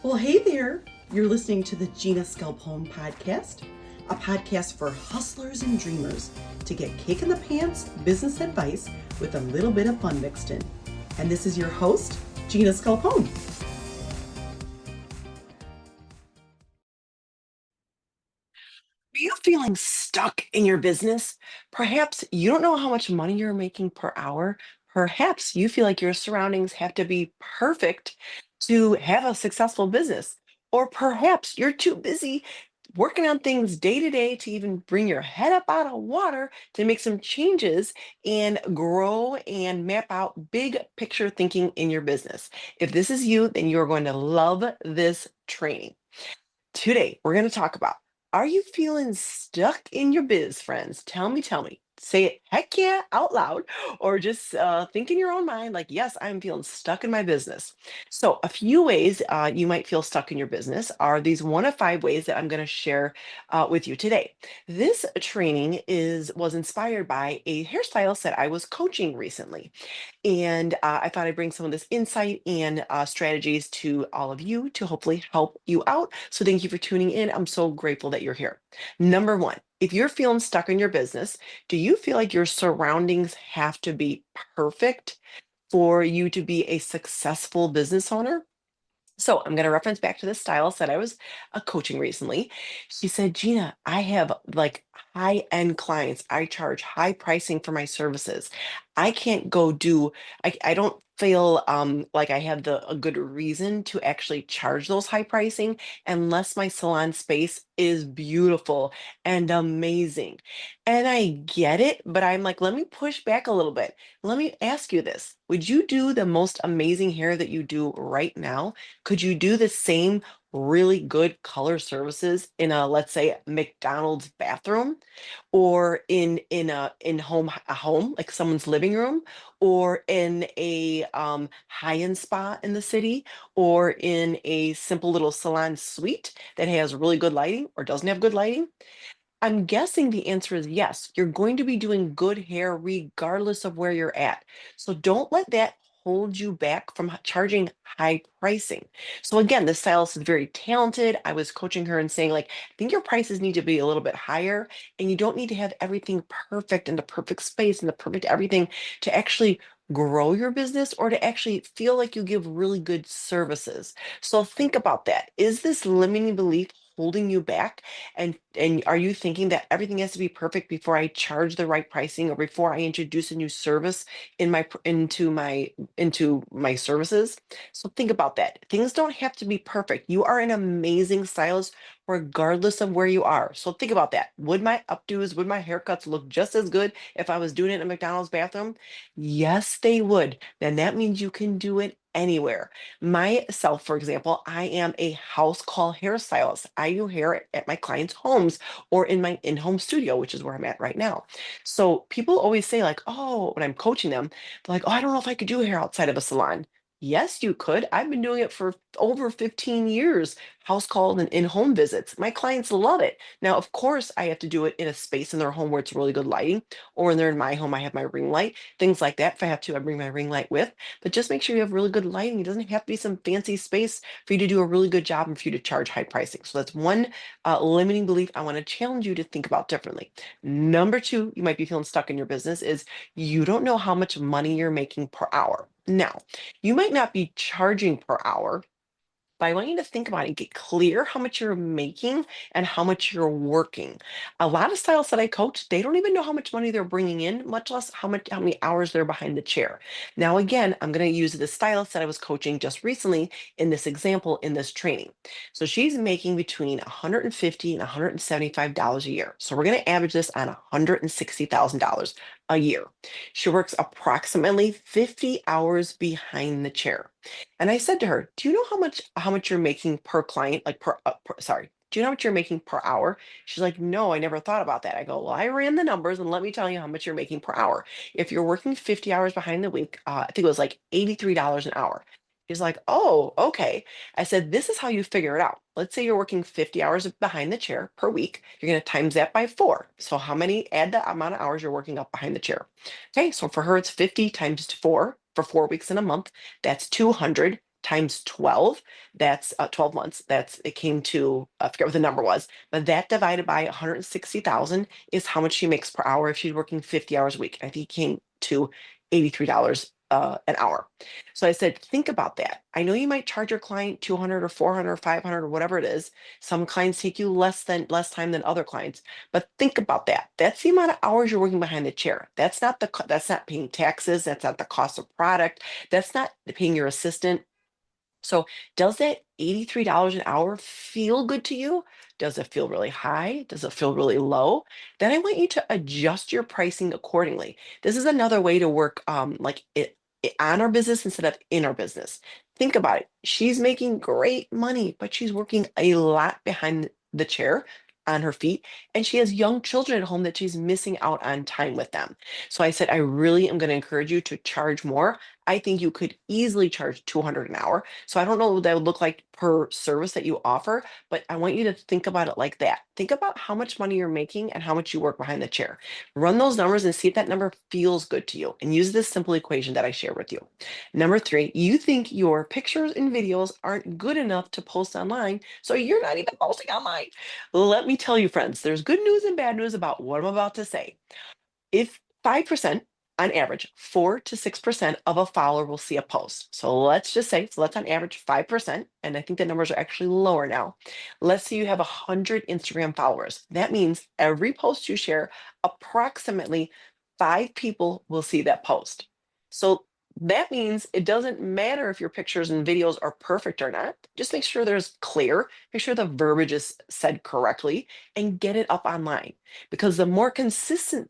Well, hey there. You're listening to the Gina Scalpone podcast, a podcast for hustlers and dreamers to get kick in the pants business advice with a little bit of fun mixed in. And this is your host, Gina Scalpone. Are you feeling stuck in your business? Perhaps you don't know how much money you're making per hour. Perhaps you feel like your surroundings have to be perfect to have a successful business. Or perhaps you're too busy working on things day to day to even bring your head up out of water to make some changes and grow and map out big picture thinking in your business. If this is you, then you're going to love this training. Today, we're going to talk about, are you feeling stuck in your biz, friends? Tell me, tell me. Say it heck yeah out loud, or just think in your own mind, like, yes, I'm feeling stuck in my business. So, a few ways you might feel stuck in your business are these one of five ways that I'm going to share with you today. This training was inspired by a hairstylist that I was coaching recently. And I thought I'd bring some of this insight and strategies to all of you to hopefully help you out. So thank you for tuning in. I'm so grateful that you're here. Number one, if you're feeling stuck in your business, do you feel like your surroundings have to be perfect for you to be a successful business owner? So I'm going to reference back to the stylist that I was coaching recently. She said, Gina, I have like high end clients. I charge high pricing for my services. I can't go do, I don't feel like I have a good reason to actually charge those high pricing unless my salon space is beautiful and amazing. And I get it, but I'm like, let me push back a little bit. Let me ask you this. Would you do the most amazing hair that you do right now? Could you do the same really good color services in a, let's say, McDonald's bathroom, or in a home like someone's living room, or in a high-end spa in the city, or in a simple little salon suite that has really good lighting or doesn't have good lighting? I'm guessing the answer is yes. You're going to be doing good hair regardless of where you're at. So don't let that hold you back from charging high pricing. So again, the stylist is very talented. I was coaching her and saying, like, I think your prices need to be a little bit higher, and you don't need to have everything perfect and the perfect space and the perfect everything to actually grow your business or to actually feel like you give really good services. So think about that. Is this limiting belief holding you back? And are you thinking that everything has to be perfect before I charge the right pricing or before I introduce a new service into my services? So think about that. Things don't have to be perfect. You are an amazing stylist regardless of where you are. So think about that. Would my haircuts look just as good if I was doing it in a McDonald's bathroom? Yes, they would. Then that means you can do it anywhere. Myself, for example, I am a house call hairstylist. I do hair at my clients' homes or in my in-home studio, which is where I'm at right now. So people always say, like, oh, when I'm coaching them, they're like, oh, I don't know if I could do hair outside of a salon. Yes, you could. I've been doing it for over 15 years, house called and in-home visits. My clients love it. Now, of course, I have to do it in a space in their home where it's really good lighting, or when they're in my home, I have my ring light, things like that. If I have to, I bring my ring light with, but just make sure you have really good lighting. It doesn't have to be some fancy space for you to do a really good job and for you to charge high pricing. So that's one limiting belief I want to challenge you to think about differently. Number two, you might be feeling stuck in your business is you don't know how much money you're making per hour. Now, you might not be charging per hour, but I want you to think about it and get clear how much you're making and how much you're working. A lot of stylists that I coach, they don't even know how much money they're bringing in, much less how many hours they're behind the chair. Now, again, I'm going to use the stylist that I was coaching just recently in this example in this training. So she's making between 150 and $175 a year. So we're going to average this on $160,000 a year. She works approximately 50 hours behind the chair. And I said to her, "Do you know how much you're making per client, like sorry, do you know how much you're making per hour?" She's like, "No, I never thought about that." I go, "Well, I ran the numbers and let me tell you how much you're making per hour. If you're working 50 hours behind the week, I think it was like $83 an hour." She's like, "Oh, okay." I said, "This is how you figure it out. Let's say you're working 50 hours behind the chair per week. You're going to times that by 4. So add the amount of hours you're working up behind the chair. Okay, so for her, it's 50 times 4 for 4 weeks in a month. That's 200. times 12, that's 12 months. It came to, I forget what the number was, but that divided by 160,000 is how much she makes per hour if she's working 50 hours a week. I think it came to $83 an hour. So I said, think about that. I know you might charge your client 200 or 400 or 500 or whatever it is. Some clients take you less time than other clients, but think about that. That's the amount of hours you're working behind the chair. That's not paying taxes. That's not the cost of product. That's not paying your assistant. So does that $83 an hour feel good to you? Does it feel really high? Does it feel really low? Then I want you to adjust your pricing accordingly. This is another way to work on our business instead of in our business. Think about it. She's making great money, but she's working a lot behind the chair on her feet, and she has young children at home that she's missing out on time with them. So I said, I really am going to encourage you to charge more. I think you could easily charge 200 an hour. So I don't know what that would look like per service that you offer, but I want you to think about it like that. Think about how much money you're making and how much you work behind the chair. Run those numbers and see if that number feels good to you, and use this simple equation that I share with you. Number three, you think your pictures and videos aren't good enough to post online, so you're not even posting online. Let me tell you, friends, there's good news and bad news about what I'm about to say. If 5% on average, 4 to 6% of a follower will see a post. So let's just say, so let's on average 5%, and I think the numbers are actually lower now. Let's say you have 100 Instagram followers. That means every post you share, approximately 5 people will see that post. So that means it doesn't matter if your pictures and videos are perfect or not. Just make sure there's clear, make sure the verbiage is said correctly, and get it up online. Because the more consistent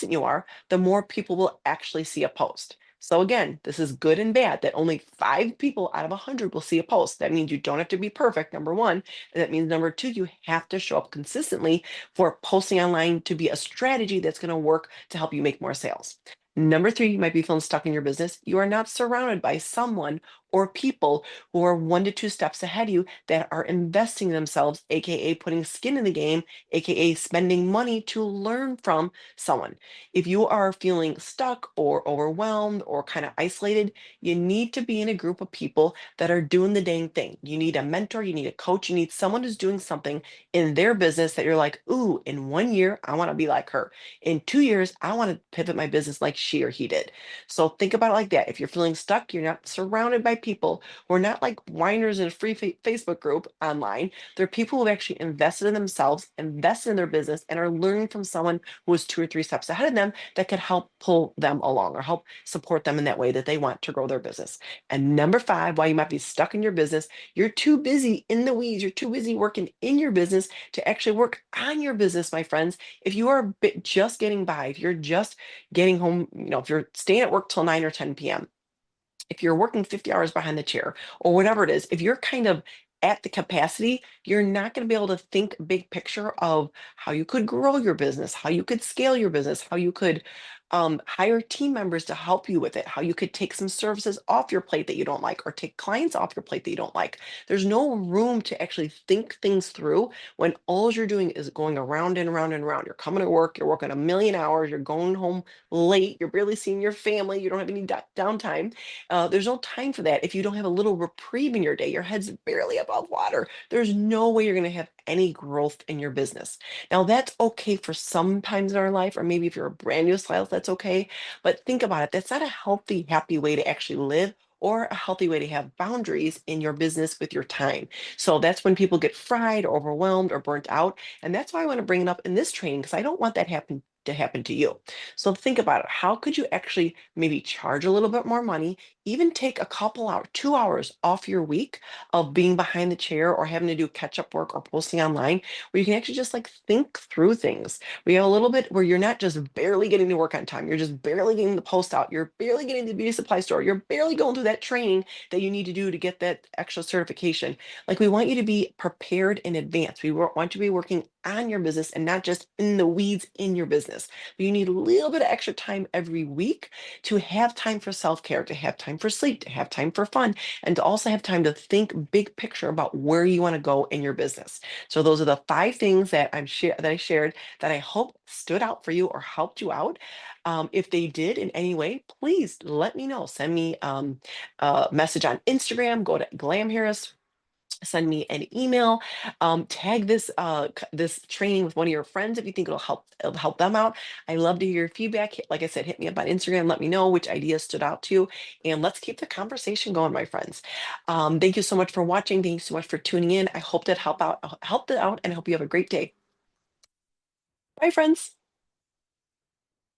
you are, the more people will actually see a post. So again, this is good and bad that only 5 people out of 100 will see a post. That means you don't have to be perfect, number one. And that means number two, you have to show up consistently for posting online to be a strategy that's going to work to help you make more sales. Number three, you might be feeling stuck in your business. You are not surrounded by someone or people who are 1 to 2 steps ahead of you that are investing themselves, AKA putting skin in the game, AKA spending money to learn from someone. If you are feeling stuck or overwhelmed or kind of isolated, you need to be in a group of people that are doing the dang thing. You need a mentor, you need a coach, you need someone who's doing something in their business that you're like, ooh, in 1 year, I want to be like her. In 2 years, I want to pivot my business like she or he did. So think about it like that. If you're feeling stuck, you're not surrounded by people who are not like whiners in a free Facebook group online. They're people who have actually invested in themselves, invested in their business, and are learning from someone who is 2 or 3 steps ahead of them that could help pull them along or help support them in that way that they want to grow their business. And number five, while you might be stuck in your business, you're too busy in the weeds, you're too busy working in your business to actually work on your business, my friends. If you are just getting by, if you're just getting home, if you're staying at work till 9 or 10 p.m., if you're working 50 hours behind the chair or whatever it is, if you're kind of at the capacity, you're not going to be able to think big picture of how you could grow your business, how you could scale your business, how you could hire team members to help you with it, how you could take some services off your plate that you don't like, or take clients off your plate that you don't like. There's no room to actually think things through when all you're doing is going around and around and around. You're coming to work, you're working a million hours, you're going home late, you're barely seeing your family, you don't have any downtime. There's no time for that if you don't have a little reprieve in your day. Your head's barely above water. There's no way you're going to have any growth in your business. Now, that's okay for some times in our life, or maybe if you're a brand new stylist, that's okay. But think about it. That's not a healthy, happy way to actually live, or a healthy way to have boundaries in your business with your time. So that's when people get fried, or overwhelmed, or burnt out. And that's why I want to bring it up in this training, because I don't want that to happen to you. So think about it. How could you actually maybe charge a little bit more money, even take a couple hours, 2 hours off your week of being behind the chair or having to do catch up work or posting online, where you can actually just like think through things. We have a little bit where you're not just barely getting to work on time, you're just barely getting the post out, you're barely getting to the beauty supply store, you're barely going through that training that you need to do to get that extra certification. Like, we want you to be prepared in advance. We want you to be working on your business and not just in the weeds in your business. But you need a little bit of extra time every week to have time for self-care, to have time for sleep, to have time for fun, and to also have time to think big picture about where you want to go in your business. So those are the 5 things that that I shared that I hope stood out for you or helped you out. If they did in any way, please let me know. Send me a message on Instagram. Go to Glamhairus, send me an email, tag this training with one of your friends if you think it'll help them out. I love to hear your feedback. Like I said, hit me up on Instagram, let me know which ideas stood out to you, and let's keep the conversation going, my friends. Thank you so much for watching. Thank you so much for tuning in. I hope that helped it out, and I hope you have a great day. Bye, friends.